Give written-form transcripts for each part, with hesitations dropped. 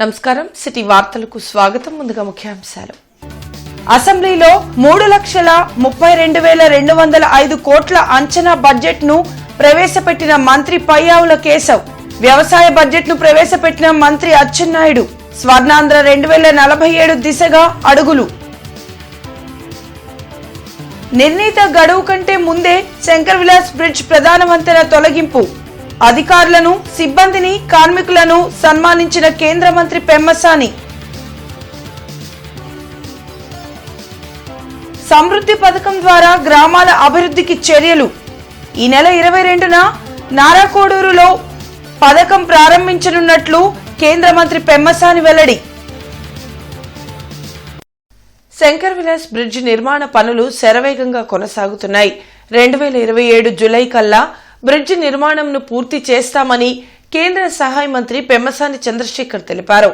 నమస్కారం సిటీ వార్తలకు స్వాగతం. ముందుగా ముఖ్యాంశాలు. అసెంబ్లీలో 3,32,205 కోట్ల అంచనా బడ్జెట్ ను ప్రవేశపెట్టిన మంత్రి పయ్యావుల కేశవ్. వ్యవసాయ బడ్జెట్ ను ప్రవేశపెట్టిన మంత్రి అచ్చెన్నాయుడు. స్వర్ణాంధ్ర 2047 దిశగా అడుగులు. నిర్ణీత గడువు కంటే ముందే శంకర్ విలాస్ బ్రిడ్జ్ ప్రధాన వంతెన తొలగింపు. అధికారులను, సిబ్బందిని, కార్మికులను సన్మానించిన కేంద్ర మంత్రి పెమ్మసాని. సమృద్ధి పథకం ద్వారా గ్రామాల అభివృద్ధికి చర్యలు. ఈ నెల 22న నారాకోడూరులో పథకం ప్రారంభించనున్నట్లు కేంద్ర మంత్రి పెమ్మసాని వెల్లడి. శంకర్ విలాస్ బ్రిడ్జ్ నిర్మాణ పనులు శరవేగంగా కొనసాగుతున్నాయి. 2027 జూలై కల్లా బ్రిడ్జ్ నిర్మాణంను పూర్తి చేస్తామని కేంద్ర సహాయ మంత్రి పెమ్మసాని చంద్రశేఖర్ తెలిపారు.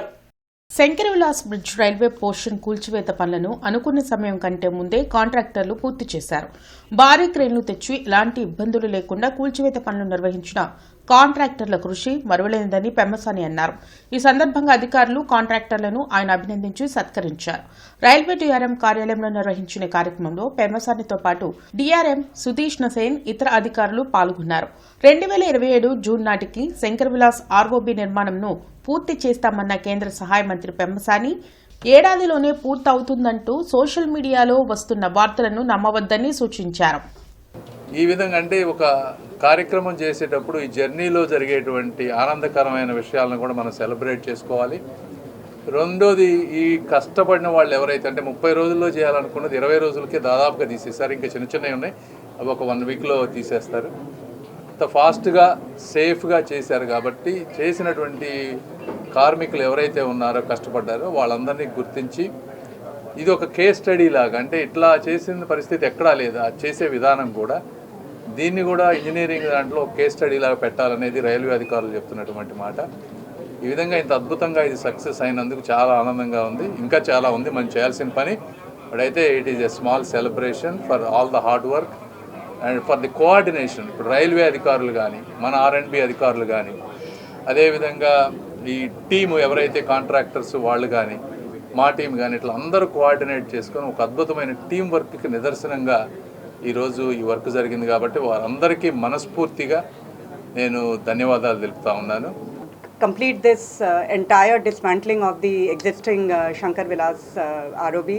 Shankar Vilas bridge railway portion కూల్చివేత పనులను అనుకున్న సమయం కంటే ముందే కాంట్రాక్టర్లు పూర్తి చేశారు. భారీ క్రేన్లు తెచ్చి ఎలాంటి ఇబ్బందులు లేకుండా కూల్చివేత పనులు నిర్వహించిన కాంట్రాక్టర్ల కృషి మరువలేనిదని పెమ్మసాని అన్నారు. ఈ సందర్భంగా అధికారులు, కాంట్రాక్టర్లను ఆయన అభినందించి సత్కరించారు. రైల్వే డీఆర్ఎం కార్యాలయంలో నిర్వహించిన కార్యక్రమంలో పెమ్మసానితో పాటు డీఆర్ఎం సుధీష్ నసేన్, ఇతర అధికారులు పాల్గొన్నారు. 2027 జూన్ నాటికి శంకర్ విలాస్ ఆర్ఓబీ నిర్మాణంను పూర్తి చేస్తామన్న కేంద్ర సహాయ మంత్రి పెమ్మసాని ఏడాదిలోనే పూర్తవుతుందంటూ సోషల్ మీడియాలో వస్తున్న వార్తలను నమ్మవద్దని సూచించారు. ఈ విధంగా అంటే ఒక కార్యక్రమం చేసేటప్పుడు ఈ జర్నీలో జరిగేటువంటి ఆనందకరమైన విషయాలను కూడా మనం సెలబ్రేట్ చేసుకోవాలి. రెండోది, ఈ కష్టపడిన వాళ్ళు ఎవరైతే అంటే 30 రోజుల్లో చేయాలనుకున్నది 20 రోజులకే దాదాపుగా తీసేస్తారు. ఇంకా చిన్న చిన్నవి ఉన్నాయి, అవి ఒక 1 వీక్లో తీసేస్తారు. అంత ఫాస్ట్గా సేఫ్గా చేశారు కాబట్టి చేసినటువంటి కార్మికులు ఎవరైతే ఉన్నారో, కష్టపడ్డారో వాళ్ళందరినీ గుర్తించి ఇది ఒక కేస్ స్టడీ లాగా, అంటే ఇట్లా చేసిన పరిస్థితి ఎక్కడా లేదు, చేసే విధానం కూడా దీన్ని కూడా ఇంజనీరింగ్ దాంట్లో కేస్ స్టడీ లాగా పెట్టాలనేది రైల్వే అధికారులు చెప్తున్నటువంటి మాట. ఈ విధంగా ఇంత అద్భుతంగా ఇది సక్సెస్ అయినందుకు చాలా ఆనందంగా ఉంది. ఇంకా చాలా ఉంది మనం చేయాల్సిన పని. బట్ అయితే it is a small celebration for all the hard work and for the coordination. ఇప్పుడు రైల్వే అధికారులు కానీ, మన R&B అధికారులు కానీ, అదేవిధంగా ఈ టీము ఎవరైతే కాంట్రాక్టర్స్ వాళ్ళు కానీ, మా టీం కానీ, ఇట్లా అందరూ కోఆర్డినేట్ చేసుకొని ఒక అద్భుతమైన టీం వర్క్కి నిదర్శనంగా ఈరోజు ఈ వర్క్ జరిగింది. కాబట్టి వారందరికీ మనస్ఫూర్తిగా నేను ధన్యవాదాలు తెలుపుతా ఉన్నాను. Complete this entire dismantling of the existing Shankar Vilas ROB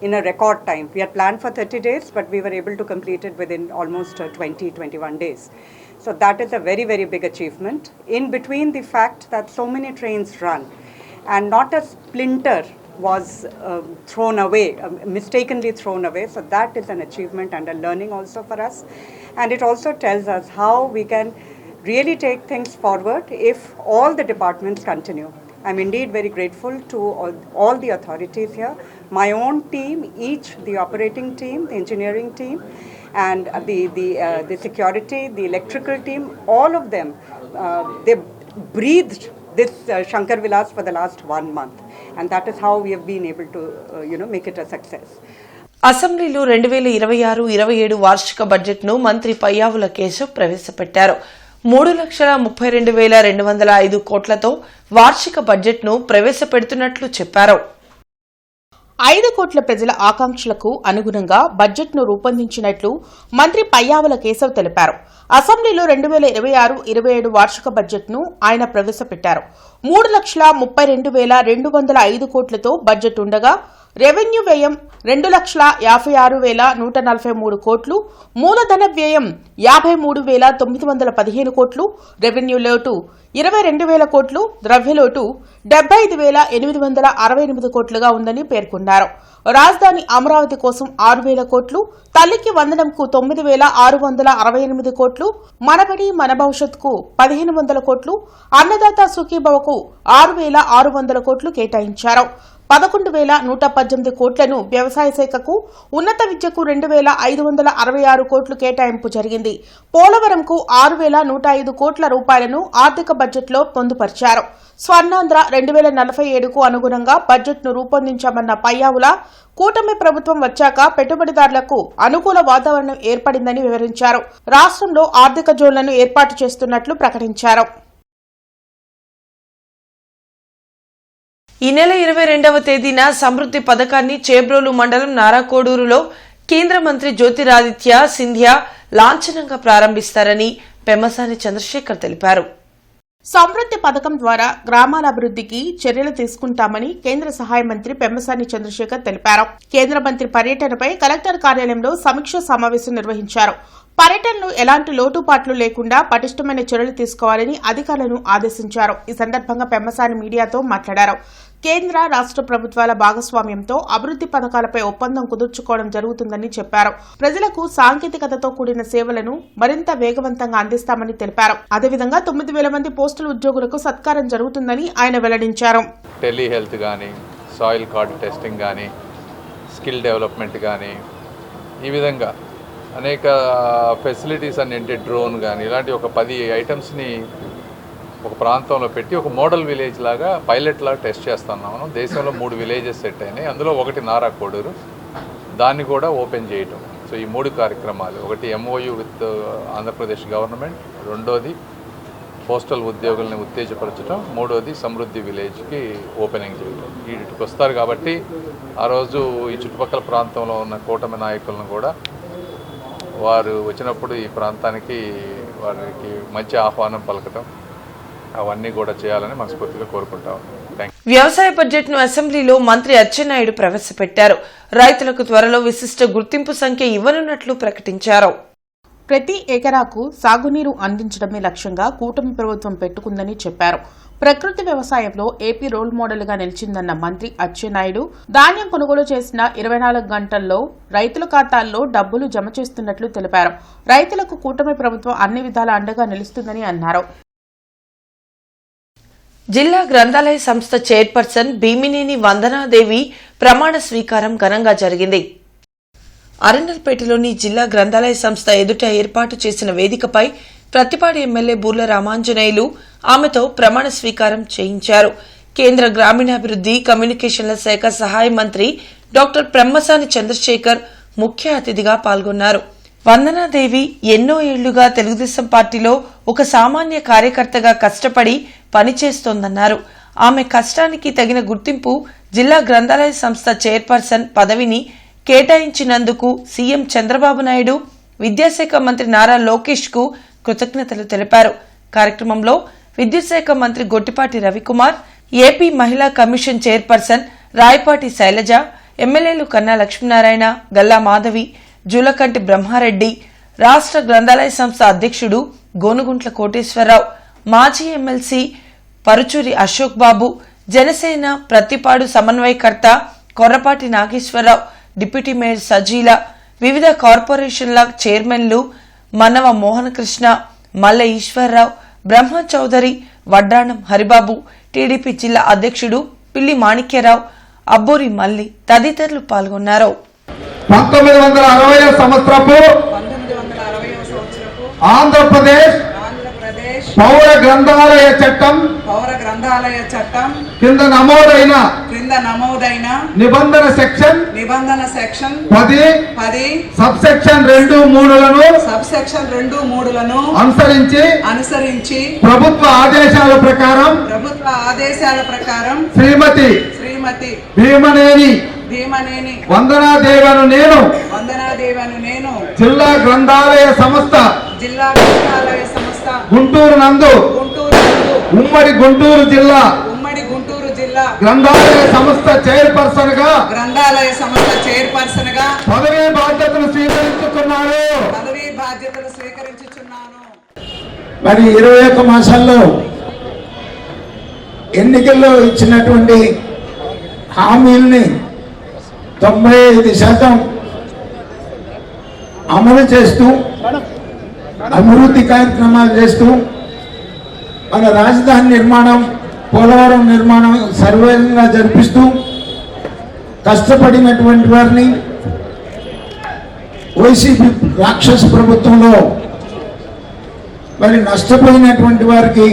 in a record time. We had planned for 30 days, but we were able to complete it within almost 20-21 days. So that is a very, very big achievement. In between the fact that so many trains run and not a splinter was thrown away, mistakenly thrown away. So that is an achievement and a learning also for us. And it also tells us how we can really take things forward if all the departments continue. I'm indeed very grateful to all the authorities here, my own team, each, the operating team, the engineering team, and the security, the electrical team, all of them, they breathed this Shankar Vilas for the last 1 month, and that is how we have been able to make it a success. అసెంబ్లీలో 2026-27 వార్షిక budget ను మంత్రి పయ్యావుల కేశవ్ ప్రవేశపెట్టారు. 3,32,205 కోట్లతో వార్షిక budget ను ప్రవేశపెడుతున్నట్లు చెప్పారు. 5 కోట్ల ప్రజల ఆకాంక్షలకు అనుగుణంగా బడ్జెట్ ను రూపొందించినట్లు మంత్రి పయ్యావుల కేశవ్ తెలిపారు. అసెంబ్లీలో 2026-27 వార్షిక బడ్జెట్ ను ఆయన ప్రవేశపెట్టారు. 3,32,205 కోట్లతో బడ్జెట్ ఉండగా రెవెన్యూ వ్యయం 2,56,143 కోట్లు, మూలధన వ్యయం 53,915 కోట్లు, రెవెన్యూ లోటు 22,000 కోట్లు, ద్రవ్యలోటు 75,868 కోట్లుగా ఉందని పేర్కొన్నారు. రాజధాని అమరావతి కోసం 6,000 కోట్లు, తల్లికి వందనంకు 9,668 కోట్లు, మనబడి మన భవిష్యత్తుకు 1,500 కోట్లు, అన్నదాత సుఖీభవకు 6,600 కోట్లు కేటాయించారు. 11,118 కోట్లను వ్యవసాయ శాఖకు, ఉన్నత విద్యకు 2,566 కోట్లు కేటాయింపు జరిగింది. పోలవరంకు 6,105 కోట్ల రూపాయలను ఆర్థిక బడ్జెట్లో పొందుపరిచారు. స్వర్ణాంధ్ర 2047కు అనుగుణంగా బడ్జెట్ను రూపొందించామన్న పయ్యావుల కూటమి ప్రభుత్వం వచ్చాక పెట్టుబడిదారులకు అనుకూల వాతావరణం ఏర్పడిందని వివరించారు. రాష్ట్రంలో ఆర్థిక జోన్లను ఏర్పాటు చేస్తున్నట్లు ప్రకటించారు. ఈ నెల 22వ తేదీన సమృద్ధి పథకాన్ని చేబ్రోలు మండలం నారాకోడూరులో కేంద్ర మంత్రి జ్యోతిరాదిత్య సింధియా లాంఛనంగా ప్రారంభిస్తారని పెమ్మసాని చంద్రశేఖర్ తెలిపారు. సమృద్ధి పథకం ద్వారా గ్రామాల అభివృద్ధికి చర్యలు తీసుకుంటామని కేంద్ర సహాయ మంత్రి పెమ్మసాని చంద్రశేఖర్ తెలిపారు. కేంద్ర మంత్రి పర్యటనపై కలెక్టర్ కార్యాలయంలో సమీక్ష సమావేశం నిర్వహించారు. పర్యటనలో ఎలాంటి లోటుపాట్లు లేకుండా పటిష్టమైన చర్యలు తీసుకోవాలని అధికారులను ఆదేశించారు. ఈ సందర్భంగా పెమ్మసాని మీడియాతో మాట్లాడారు. కేంద్ర రాష్ట్ర ప్రభుత్వాల భాగస్వామ్యంతో అభివృద్ధి పథకాలపై ఒప్పందం కుదుర్చుకోవడం జరుగుతుందని చెప్పారు. ప్రజలకు సాంకేతికతతో కూడిన సేవలను మరింత వేగవంతంగా అందిస్తామని తెలిపారు. అదేవిధంగా 9,000 మంది పోస్టల్ ఉద్యోగులకు సత్కారం జరుగుతుందని ఆయన వెల్లడించారు. టెలి హెల్త్ కానీ, సాయిల్ కార్డ్ టెస్టింగ్ కానీ, స్కిల్ డెవలప్మెంట్ కానీ, ఈ విధంగా అనేక ఫెసిలిటీస్ అన్నింటి డ్రోన్ కానీ ఇలాంటి ఒక 10 ఐటమ్స్ని ఒక ప్రాంతంలో పెట్టి ఒక మోడల్ విలేజ్ లాగా పైలట్ లాగా టెస్ట్ చేస్తున్నాము. దేశంలో 3 విలేజెస్ సెట్ అయినాయి. అందులో ఒకటి నారాకోడూరు, దాన్ని కూడా ఓపెన్ చేయటం. సో ఈ 3 కార్యక్రమాలు, ఒకటి MOU విత్ ఆంధ్రప్రదేశ్ గవర్నమెంట్, రెండోది పోస్టల్ ఉద్యోగుల్ని ఉత్తేజపరచడం, మూడోది సమృద్ధి విలేజ్కి ఓపెనింగ్ చేయడం. వీటికి వస్తారు కాబట్టి ఆ రోజు ఈ చుట్టుపక్కల ప్రాంతంలో ఉన్న కూటమి నాయకులను కూడా వారు వచ్చినప్పుడు ఈ ప్రాంతానికి వారికి మంచి ఆహ్వానం పలకటం అవన్నీ కూడా చేయాలని మనస్ఫూర్తిగా కోరుకుంటాం. వ్యవసాయ బడ్జెట్ ను అసెంబ్లీలో మంత్రి అచ్చెన్నాయుడు ప్రవేశపెట్టారు. రైతులకు త్వరలో విశిష్ట గుర్తింపు సంఖ్య ఇవ్వనున్నట్లు ప్రకటించారు. ప్రతి ఎకరాకు సాగునీరు అందించడమే లక్ష్యంగా కూటమి ప్రభుత్వం పెట్టుకుందని చెప్పారు. ప్రకృతి వ్యవసాయంలో ఏపీ రోల్ మోడల్ గా నిలిచిందన్న మంత్రి అచ్చెన్నాయుడు ధాన్యం కొనుగోలు చేసిన 24 గంటల్లో రైతుల ఖాతాల్లో డబ్బులు జమ చేస్తున్నట్లు తెలిపారు. రైతులకు కూటమి ప్రభుత్వం అన్ని విధాల అండగా నిలుస్తుందని అన్నారు. జిల్లా గ్రంథాలయ సంస్థ చైర్పర్సన్ భీమినేని వందనాదేవి ప్రమాణ స్వీకారం ఘనంగా జరిగింది. అరండల్పేటలోని జిల్లా గ్రంథాలయ సంస్థ ఎదుట ఏర్పాటు చేసిన వేదికపై ప్రతిపాడు ఎమ్మెల్యే బూర్ల రామాంజనేయులు ఆమెతో ప్రమాణ స్వీకారం చేయించారు. కేంద్ర గ్రామీణాభివృద్ధి కమ్యూనికేషన్ల శాఖ సహాయ మంత్రి డాక్టర్ పెమ్మసాని చంద్రశేఖర్ ముఖ్య అతిథిగా పాల్గొన్నారు. వందనాదేవి ఎన్నో ఏళ్లుగా తెలుగుదేశం పార్టీలో ఒక సామాన్య కార్యకర్తగా కష్టపడి పనిచేస్తోందన్నారు. ఆమె కష్టానికి తగిన గుర్తింపు జిల్లా గ్రంథాలయ సంస్థ చైర్పర్సన్ పదవిని కేటాయించినందుకు సీఎం చంద్రబాబు నాయుడు, విద్యాశాఖ మంత్రి నారా లోకేష్ కు కృతజ్ఞతలు తెలిపారు. కార్యక్రమంలో విద్యుత్ మంత్రి గొట్టిపాటి రవికుమార్, ఏపీ మహిళా కమిషన్ చైర్పర్సన్ రాయపాటి శైలజ, ఎమ్మెల్యేలు కన్నా లక్ష్మీనారాయణ, గల్లా మాధవి, జూలకంటి బ్రహ్మారెడ్డి, రాష్ట్ర గ్రంథాలయ సంస్థ అధ్యక్షుడు గోనుగుంట్ల కోటేశ్వరరావు, మాజీ ఎమ్మెల్సీ పరుచూరి అశోక్ బాబు, జనసేన ప్రతిపాడు సమన్వయకర్త కొర్రపాటి నాగేశ్వరరావు, డిప్యూటీ మేయర్ సజీల, వివిధ కార్పొరేషన్ల చైర్మన్లు మన్నవ మోహనకృష్ణ, మల్ల ఈశ్వరరావు, బ్రహ్మ చౌదరి, వడ్డాణం హరిబాబు, టీడీపీ జిల్లా అధ్యక్షుడు పిల్లి మాణిక్యరావు, అబ్బూరి మల్లి తదితరులు పాల్గొన్నారు. 1960 సంవత్సరపు ఆంధ్రప్రదేశ్ పౌర గ్రంథాలయ చట్టం కింద నమోదైన నిబంధన సెక్షన్ 10 సబ్ సెక్షన్ 2(3)లను అనుసరించి ప్రభుత్వ ఆదేశాల ప్రకారం శ్రీమతి భీమనేని వందనాదేవను నేను జిల్లా గ్రంథాలయ సంస్థ గుంటూరు నందు ఉమ్మడి గుంటూరు జిల్లా గ్రంథాలయ సంస్థ చైర్పర్సన్ గా పదవీ బాధ్యతలు స్వీకరించుతున్నాను. మరి 21 మాసాల్లో ఎన్నికల్లో ఇచ్చినటువంటి హామీల్ని 95% అమలు చేస్తూ అభివృద్ధి కార్యక్రమాలు చేస్తూ మన రాజధాని నిర్మాణం, పోలవరం నిర్మాణం సర్వేగంగా జరిపిస్తూ కష్టపడినటువంటి వారిని వైసీపీ రాక్షస ప్రభుత్వంలో మరి నష్టపోయినటువంటి వారికి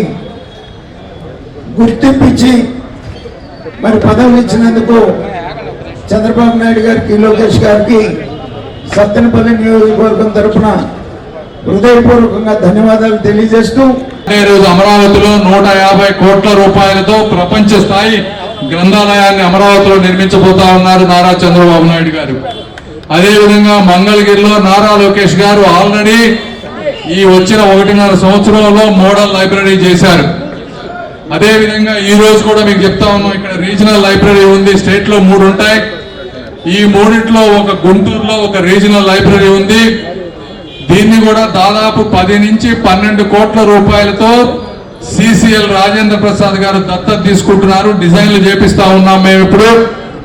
గుర్తింపించి మరి పదవులు ఇచ్చినందుకు చంద్రబాబు నాయుడు గారికి, లోకేష్ గారికి సత్తెనపల్లి నియోజకవర్గం తరఫున హృదయపూర్వకంగా ధన్యవాదాలు తెలియజేస్తూ రోజు అమరావతిలో 150 కోట్ల రూపాయలతో ప్రపంచ స్థాయి గ్రంథాలయాన్ని అమరావతిలో నిర్మించబోతా ఉన్నారు నారా చంద్రబాబు నాయుడు గారు. అదేవిధంగా మంగళగిరిలో నారా లోకేష్ గారు ఆల్రెడీ ఈ వచ్చిన 1.5 సంవత్సరంలో మోడల్ లైబ్రరీ చేశారు. అదేవిధంగా ఈ రోజు కూడా మీకు చెప్తా ఉన్నాం, ఇక్కడ రీజనల్ లైబ్రరీ ఉంది, స్టేట్ లో 3 ఉంటాయి. ఈ 3 ఒక గుంటూరులో ఒక రీజనల్ లైబ్రరీ ఉంది. దీన్ని కూడా దాదాపు 10 నుంచి 12 కోట్ల రూపాయలతో సిసిఎల్ రాజేంద్ర ప్రసాద్ గారు దత్తత తీసుకుంటున్నారు. డిజైన్లు చేపిస్తా ఉన్నాం మేము. ఇప్పుడు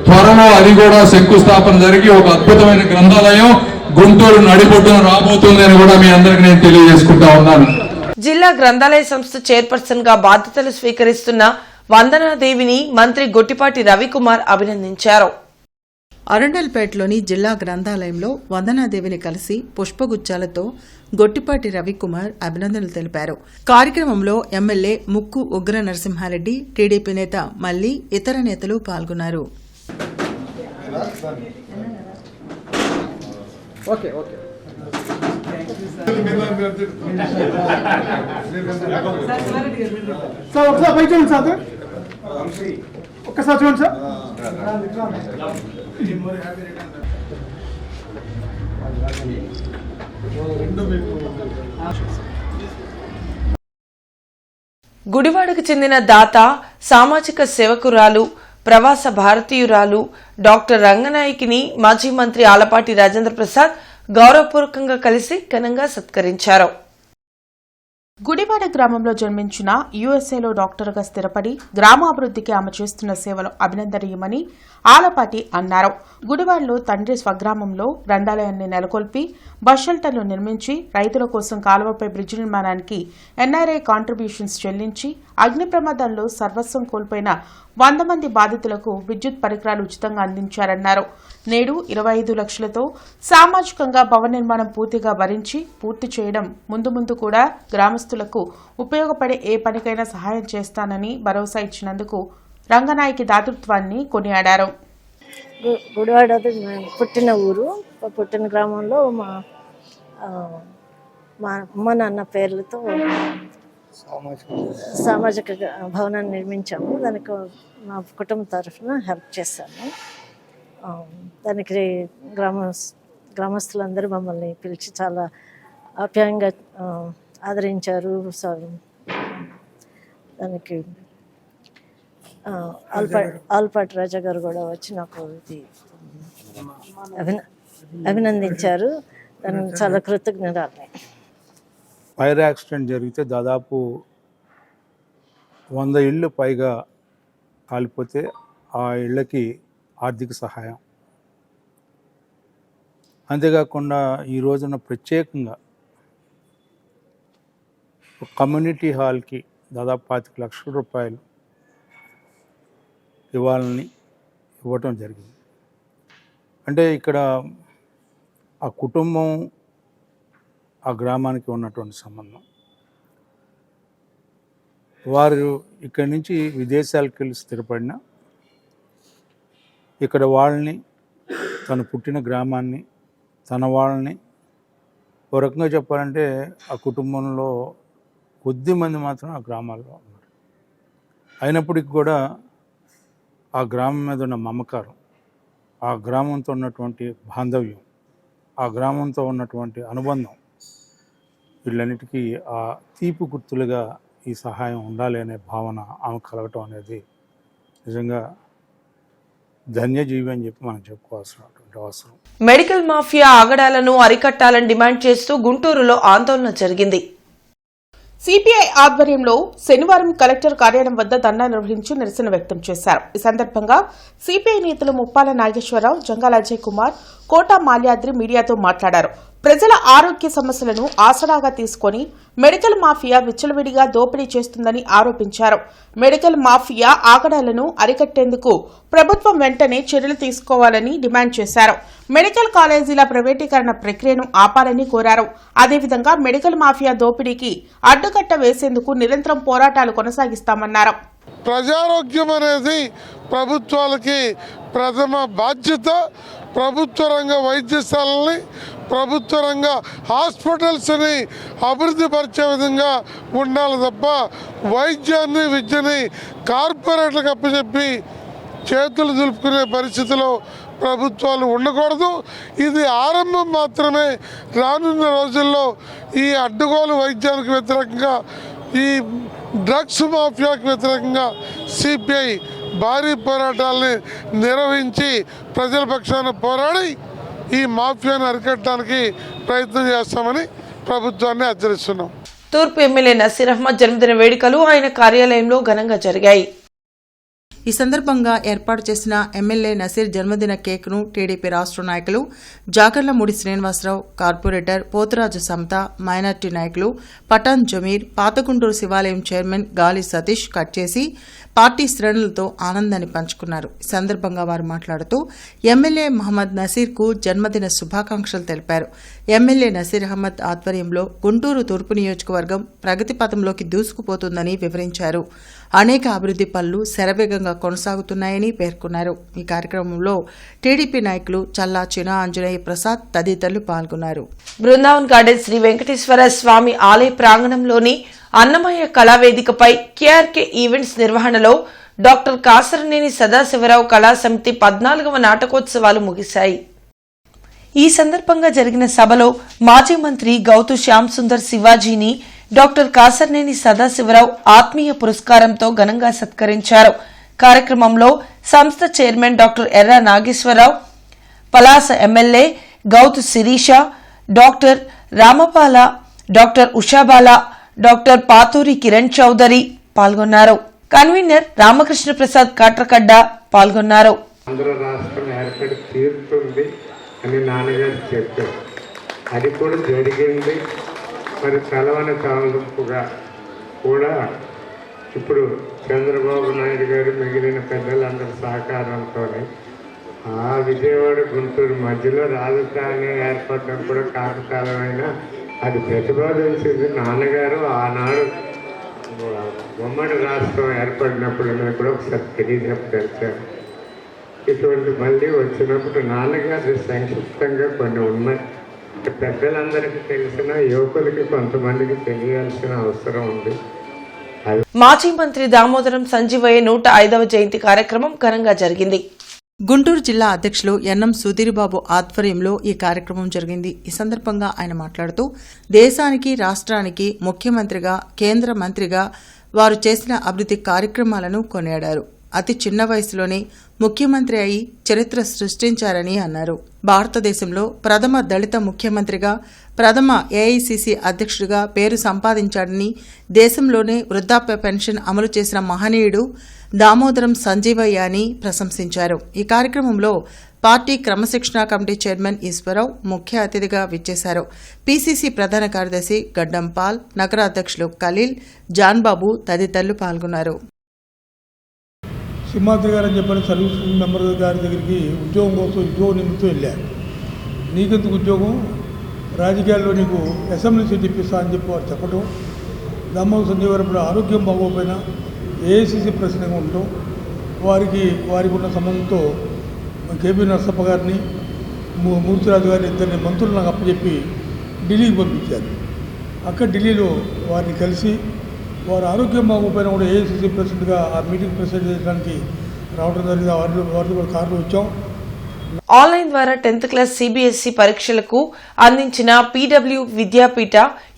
త్వరలో అది కూడా శంకుస్థాపన జరిగి ఒక అద్భుతమైన గ్రంథాలయం గుంటూరు నడిబొడ్డున రాబోతుంది అని కూడా మీ అందరికి నేను తెలియజేసుకుంటా ఉన్నాను. జిల్లా గ్రంథాలయ సంస్థ చైర్పర్సన్ గా బాధ్యతలు స్వీకరిస్తున్న వందనాదేవిని మంత్రి గొట్టిపాటి రవికుమార్ అభినందించారు. అరండల్పేటలోని జిల్లా గ్రంథాలయంలో వందనాదేవిని కలిసి పుష్పగుచ్చాలతో గొట్టిపాటి రవికుమార్ అభినందనలు తెలిపారు. కార్యక్రమంలో ఎమ్మెల్యే ముక్కు ఉగ్ర నరసింహారెడ్డి, టీడీపీ నేత మల్లి, ఇతర నేతలు పాల్గొన్నారు. గుడివాడకు చెందిన దాత, సామాజిక సేవకురాలు, ప్రవాస భారతీయురాలు డాక్టర్ రంగనాయకిని మాజీ మంత్రి ఆలపాటి రాజేంద్ర ప్రసాద్ గౌరవపూర్వకంగా కలిసి ఘనంగా సత్కరించారు. గుడివాడ గ్రామంలో జన్మించిన యుఎస్ఏలో డాక్టర్గా స్థిరపడి గ్రామాభివృద్ధికి ఆమె చేస్తున్న సేవలు అభినందనీయమని ఆలపాటి అన్నారు. గుడివాడలో తండ్రి స్వగ్రామంలో గ్రంథాలయాన్ని నెలకొల్పి బస్ షెల్టర్లు నిర్మించి రైతుల కోసం కాలువపై బ్రిడ్జి నిర్మాణానికి ఎన్ఆర్ఐ కాంట్రిబ్యూషన్స్ చెల్లించి అగ్ని ప్రమాదంలో సర్వస్వం కోల్పోయిన 100 మంది బాధితులకు విద్యుత్ పరికరాలు ఉచితంగా అందించారన్నారు. నేడు 25 లక్షలతో సామాజికంగా భవన నిర్మాణం పూర్తిగా భరించి పూర్తి చేయడం ముందు కూడా గ్రామస్తులకు ఉపయోగపడే ఏ పనికైనా సహాయం చేస్తానని భరోసా ఇచ్చినందుకు రంగనాయకి దాతృత్వాన్ని కొనియాడారు. గుడివాడ పుట్టిన ఊరు, పుట్టిన గ్రామంలో మా అమ్మ నాన్న పేర్లతో సామాజిక భవనాన్ని నిర్మించాము. దానికి నా కుటుంబం తరఫున హెల్ప్ చేశాను. దానికి గ్రామస్తులందరూ మమ్మల్ని పిలిచి చాలా ఆప్యాయంగా ఆదరించారు. దానికి ఆల్పాటి రాజా గారు కూడా వచ్చి నాకు ఇది అభినందించారు. దానికి చాలా కృతజ్ఞతలు. ఫైర్ యాక్సిడెంట్ జరిగితే దాదాపు 100 ఇళ్ళు పైగా కాలిపోతే ఆ ఇళ్ళకి ఆర్థిక సహాయం, అంతేకాకుండా ఈ రోజున ప్రత్యేకంగా కమ్యూనిటీ హాల్కి దాదాపు 25 లక్షల రూపాయలు ఇవ్వటం జరిగింది. అంటే ఇక్కడ ఆ కుటుంబం, ఆ గ్రామానికి ఉన్నటువంటి సంబంధం. వారు ఇక్కడి నుంచి విదేశాలకు వెళ్ళి స్థిరపడిన ఇక్కడ వాళ్ళని, తను పుట్టిన గ్రామాన్ని, తన వాళ్ళని, ఒక రకంగా చెప్పాలంటే ఆ కుటుంబంలో కొద్ది మంది మాత్రం ఆ గ్రామాల్లో ఉన్నారు. అయినప్పటికీ కూడా ఆ గ్రామం మీద ఉన్న మమకారం, ఆ గ్రామంతో ఉన్నటువంటి బాంధవ్యం, ఆ గ్రామంతో ఉన్నటువంటి అనుబంధం, వీళ్ళన్నిటికీ ఆ తీపి గుర్తులుగా ఈ సహాయం ఉండాలి అనే భావన ఆమె కలగటం అనేది నిజంగా ధన్యజీవి అని చెప్పి మనం చెప్పుకోవాల్సినటువంటి అవసరం. మెడికల్ మాఫియా ఆగడాలను అరికట్టాలని డిమాండ్ చేస్తూ గుంటూరులో ఆందోళన జరిగింది. సిపిఐ ఆధ్వర్యంలో శనివారం కలెక్టర్ కార్యాలయం వద్ద ధర్నా నిర్వహించి నిరసన వ్యక్తం చేశారు. ఈ సందర్భంగా సిపిఐ నేతలు ముప్పాల నాగేశ్వరరావు, జంగాల అజయ్ కుమార్, కోటా మాల్యాద్రి మీడియాతో మాట్లాడారు. ప్రజల ఆరోగ్య సమస్యలను ఆసరాగా తీసుకుని మెడికల్ మాఫియా విచ్చలవిడిగా దోపిడీ చేస్తుందని ఆరోపించారు. మెడికల్ మాఫియా ఆగడాలను అరికట్టేందుకు ప్రభుత్వం వెంటనే చర్యలు తీసుకోవాలని డిమాండ్ చేశారు. మెడికల్ కాలేజీల ప్రైవేటీకరణ ప్రక్రియను ఆపాలని కోరారు. అదేవిధంగా మెడికల్ మాఫియా దోపిడీకి అడ్డుకట్ట వేసేందుకు నిరంతరం పోరాటాలు కొనసాగిస్తామన్నారు. ప్రజారోగ్యం అనేది ప్రభుత్వాలకి ప్రథమ బాధ్యత. ప్రభుత్వ రంగ వైద్యశాలని, ప్రభుత్వ రంగ హాస్పిటల్స్ని అభివృద్ధి పరిచే విధంగా ఉండాలి తప్ప వైద్యాన్ని, విద్యని కార్పొరేట్లకు అప్పచెప్పి చేతులు దులుపుకునే పరిస్థితిలో ప్రభుత్వాలు ఉండకూడదు. ఇది ఆరంభం మాత్రమే. రానున్న రోజుల్లో ఈ అడ్డగోలు వైద్యానికి వ్యతిరేకంగా, ఈ డ్రగ్స్ మాఫియాకి వ్యతిరేకంగా సిపిఐ భారీ పోరాటాలని నిర్వహించి ప్రజల పక్షాన పోరాడి ఈ మాఫియాను అరికట్టడానికి ప్రయత్నం చేస్తామని ప్రభుత్వాన్ని హెచ్చరిస్తున్నాం. తూర్పు ఎమ్మెల్యే నసీర్ అహ్మద్ జన్మదిన వేడుకలు ఆయన కార్యాలయంలో ఘనంగా జరిగాయి. ఈ సందర్భంగా ఏర్పాటు చేసిన ఎమ్మెల్యే నసీర్ జన్మదిన కేక్ను టీడీపీ రాష్ట్ర నాయకులు జాగర్లమూడి శ్రీనివాసరావు, కార్పొరేటర్ పోతురాజు సమత, మైనార్టీ నాయకులు పఠాన్ జమీర్, పాతగుంటూరు శివాలయం చైర్మన్ గాలి సతీష్ కట్ చేసి పార్టీ శ్రేణులతో ఆనందాన్ని పంచుకున్నారు. ఈ సందర్భంగా వారు మాట్లాడుతూ ఎమ్మెల్యే మహమ్మద్ నసీర్కు జన్మదిన శుభాకాంక్షలు తెలిపారు. ఎమ్మెల్యే నసీర్ అహ్మద్ ఆధ్వర్యంలో గుంటూరు తూర్పు నియోజకవర్గం ప్రగతి పథంలోకి దూసుకుపోతుందని వివరించారు. అనేక అభివృద్ది పనులు శరవేగంగా కొనసాగుతున్నాయని పేర్కొన్నారు. ఈ కార్యక్రమంలో టీడీపీ నాయకులు చల్లా చిన ఆంజనేయ ప్రసాద్ తదితరులు పాల్గొన్నారు. బృందావన్ గార్డెన్ శ్రీ వెంకటేశ్వర స్వామి ఆలయ ప్రాంగణంలోని అన్నమయ్య కళావేదికపై కేఆర్కే ఈవెంట్స్ నిర్వహణలో డాక్టర్ కాసరనేని సదాశివరావు కళా సమితి 14వ నాటకోత్సవాలు ముగిశాయి. ఈ సందర్భంగా జరిగిన సభలో మాజీ మంత్రి గౌతు శ్యామ్ సుందర్ శివాజీని డాక్టర్ కాసరనేని సదాశివరావు ఆత్మీయ పురస్కారంతో ఘనంగా సత్కరించారు. కార్యక్రమంలో సంస్థ chairman doctor Erra Nageswararao, Palasa MLA Gouthu Sirisha, doctor Ramapala, doctor Ushabala, doctor Pathuri Kiran Chowdary పాల్గొన్నారు. కన్వీనర్ రామకృష్ణ ప్రసాద్ కాట్రకడ్డ పాల్గొన్నారు. ఆంధ్ర రాష్ట్రం ఏర్పడి తీరుతుంది అని నాన్నగారు చెప్పారు. అది కూడా జరిగింది. మరి తలవని తలపుగా కూడా ఇప్పుడు చంద్రబాబు నాయుడు గారు మిగిలిన పెద్దలందరి సహకారంతో ఆ విజయవాడ గుంటూరు మధ్యలో రాజధాని ఏర్పడడం కూడా కాకతాళమైన అది ప్రతిపాదించింది నాన్నగారు. ఆనాడు ఉమ్మడి రాష్ట్రం ఏర్పడినప్పుడు కూడా ఒకసారి తెలియజెప్పగలిచారు. ఇటువంటి మళ్ళీ వచ్చినప్పుడు నాన్నగారు సంక్షిప్తంగా కొన్ని ఉన్నాయి. పెద్దలందరికీ తెలిసిన యువకులకి కొంతమందికి తెలియాల్సిన అవసరం ఉంది. మాజీ మంత్రి దామోదరం సంజీవయ్య 105వ జయంతి కార్యక్రమం ఘనంగా జరిగింది. గుంటూరు జిల్లా అధ్యక్షులు ఎన్ఎం సుధీర్బాబు ఆధ్వర్యంలో ఈ కార్యక్రమం జరిగింది. ఈ సందర్భంగా ఆయన మాట్లాడుతూ దేశానికి, రాష్ట్రానికి ముఖ్యమంత్రిగా, కేంద్ర మంత్రిగా వారు చేసిన అభివృద్ది కార్యక్రమాలను కొనియాడారు. అతి చిన్న వయసులోనే ముఖ్యమంత్రి అయి చరిత్ర సృష్టించారని అన్నారు. భారతదేశంలో ప్రథమ దళిత ముఖ్యమంత్రిగా, ప్రథమ ఏఐసిసి అధ్యక్షుడిగా పేరు సంపాదించాడని, దేశంలోనే వృద్ధాప్య పెన్షన్ అమలు చేసిన మహనీయుడు దామోదరం సంజీవయ్య అని ప్రశంసించారు. ఈ కార్యక్రమంలో పార్టీ క్రమశిక్షణా కమిటీ చైర్మన్ ఈశ్వరరావు ముఖ్య అతిథిగా విచ్చేశారు. పీసీసీ ప్రధాన కార్యదర్శి గడ్డం పాల్, నగర అధ్యక్షులు ఖలీల్, జాన్బాబు తదితరులు పాల్గొన్నారు. సింహాద్రి గారు అని చెప్పని సర్వీస్ మెంబర్ గారి దగ్గరికి ఉద్యోగం కోసం ఉద్యోగ నిమిత్తం వెళ్ళారు. నీకెందుకు ఉద్యోగం, రాజకీయాల్లో నీకు అసెంబ్లీ సీట్ ఇప్పిస్తా అని చెప్పి వారు చెప్పడం, దామోదరం సంజయ్ గారు ఇప్పుడు ఆరోగ్యం బాగోకపోయినా ఏఐసిసి ప్రెసిడెంట్గా ఉండటం, వారికి ఉన్న సంబంధంతో కేపీ నరసప్ప గారిని, మూర్తిరాజు గారిని, ఇద్దరిని మంత్రులు నాకు అప్పచెప్పి ఢిల్లీకి పంపించారు. అక్కడ ఢిల్లీలో వారిని కలిసి వారు ఆరోగ్యం బాగోపోయినా కూడా ఏఐసిసి ప్రెసిడెంట్గా ఆ మీటింగ్ ప్రెసిడెంట్ చేయడానికి రావడం జరిగింది. వారితో కూడా కారులో వచ్చాం. ఆన్లైన్ ద్వారా 10th క్లాస్ సిబిఎస్ఈ పరీక్షలకు అందించిన పీడబ్ల్యూ విద్యాపీఠ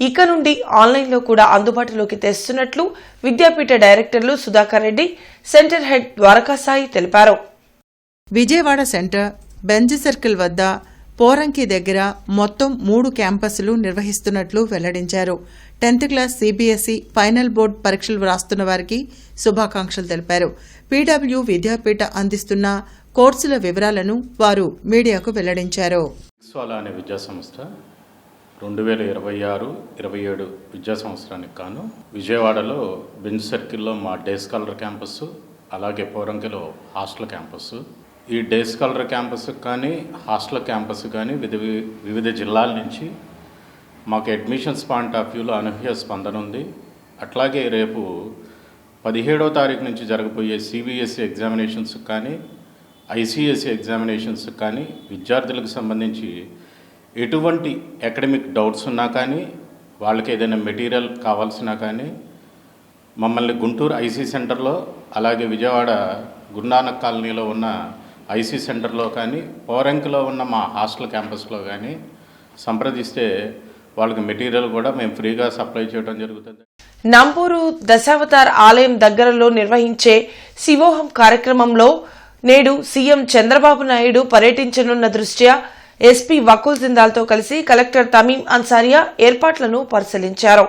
ఇక నుండి ఆన్లైన్లో కూడా అందుబాటులోకి తెస్తున్నట్లు విద్యాపీఠ డైరెక్టర్లు సుధాకర్ రెడ్డి, సెంటర్ హెడ్ ద్వారకాసాయి తెలిపారు. విజయవాడ సెంటర్, బెంజ్ సర్కిల్ వద్ద, పోరంకి దగ్గర మొత్తం 3 క్యాంపస్లు నిర్వహిస్తున్నట్లు వెల్లడించారు. 10th class CBSE final board పరీక్షలు వ్రాస్తున్న వారికి శుభాకాంక్షలు తెలిపారు. పీడబ్ల్యూ విద్యాపీఠ అందిస్తున్న కోర్సుల వివరాలను వారు మీడియాకు వెల్లడించారు. అనే విద్యాసంస్థ 2026-27 విద్యా సంవత్సరానికి గాను విజయవాడలో బెంజ్ సర్కిల్లో మా డే స్కాలర్ క్యాంపస్, అలాగే పోరంకిలో హాస్టల్ క్యాంపస్. ఈ డే స్కాలర్ క్యాంపస్ కానీ హాస్టల్ క్యాంపస్ కానీ వివిధ జిల్లాల నుంచి మాకు అడ్మిషన్స్ పాయింట్ ఆఫ్ వ్యూలో అనూహ్య స్పందన ఉంది. అట్లాగే రేపు 17వ తారీఖు నుంచి జరగబోయే సిబిఎస్ఈ ఎగ్జామినేషన్స్ కానీ ఐసిఎస్ఈ ఎగ్జామినేషన్స్ కానీ విద్యార్థులకు సంబంధించి ఎటువంటి అకాడమిక్ డౌట్స్ ఉన్నా కానీ, వాళ్ళకి ఏదైనా మెటీరియల్ కావాల్సినా కానీ మమ్మల్ని గుంటూరు ఐసీ సెంటర్లో అలాగే విజయవాడ గురునానక్ కాలనీలో ఉన్న ఐసీ సెంటర్లో కానీ పోరంకిలో ఉన్న మా హాస్టల్ క్యాంపస్లో కానీ సంప్రదిస్తే వాళ్ళకి మెటీరియల్ కూడా మేము ఫ్రీగా సప్లై చేయడం జరుగుతుంది. నంబూరు దశావతార్ ఆలయం దగ్గరలో నిర్వహించే శివోహం కార్యక్రమంలో నేడు సీఎం చంద్రబాబు నాయుడు పర్యటించనున్న దృష్ట్యా ఎస్పీ వకుల్ జిందాల్తో కలిసి కలెక్టర్ తమీం అన్సారియా ఏర్పాట్లను పరిశీలించారు.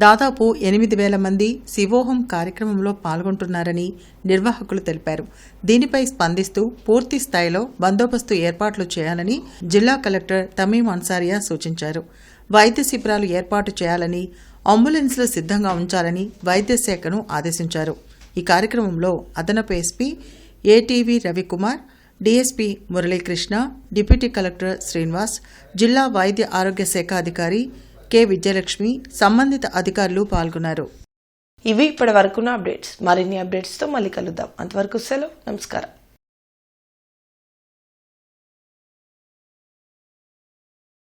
దాదాపు 8,000 మంది శివోహం కార్యక్రమంలో పాల్గొంటున్నారని నిర్వాహకులు తెలిపారు. దీనిపై స్పందిస్తూ పూర్తి స్థాయిలో బందోబస్తు ఏర్పాట్లు చేయాలని జిల్లా కలెక్టర్ తమీం అన్సారియా సూచించారు. వైద్య శిబిరాలు ఏర్పాటు చేయాలని, అంబులెన్స్లు సిద్ధంగా ఉంచాలని వైద్య శాఖను ఆదేశించారు. ఈ కార్యక్రమంలో అదనపు SP ATV Ravikumar, DSP Muralikrishna, deputy collector Srinivas, జిల్లా వైద్య ఆరోగ్య శాఖ అధికారి కె విజయలక్ష్మి, సంబంధిత అధికారులు పాల్గొన్నారు. ఇవి ఇప్పటి వరకున్న అప్డేట్స్. మరిన్ని అప్డేట్స్తో మళ్ళీ కలుద్దాం. అంతవరకు సెలవు. నమస్కారం.